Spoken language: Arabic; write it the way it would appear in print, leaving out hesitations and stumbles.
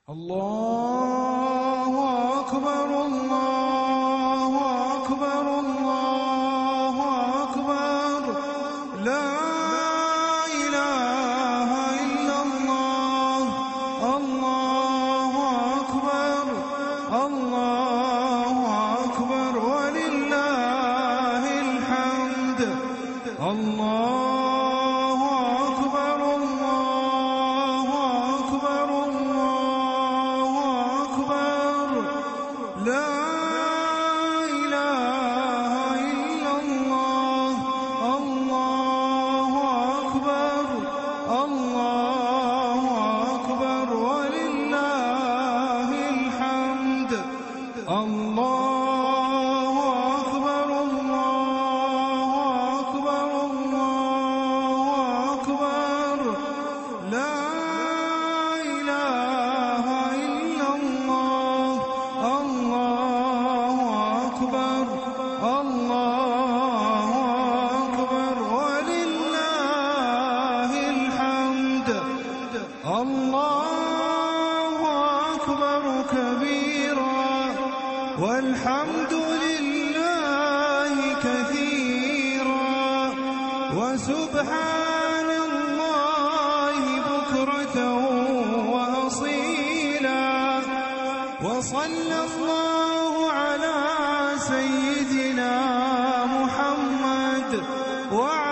الله أكبر الله أكبر الله أكبر لا إله إلا الله الله أكبر الله أكبر ولله الحمد الله أكبر الله أكبر الله أكبر لا إله إلا الله الله أكبر الله أكبر ولله الحمد الله أكبر الله أكبر الله أكبر لا إله إلا الله الله أكبر الله أكبر ولله الحمد الله أكبر كبيرا والحمد لله كثيرا وسبحان الله بكرة وأصيلا وصلى الله على سيدنا محمد وعلى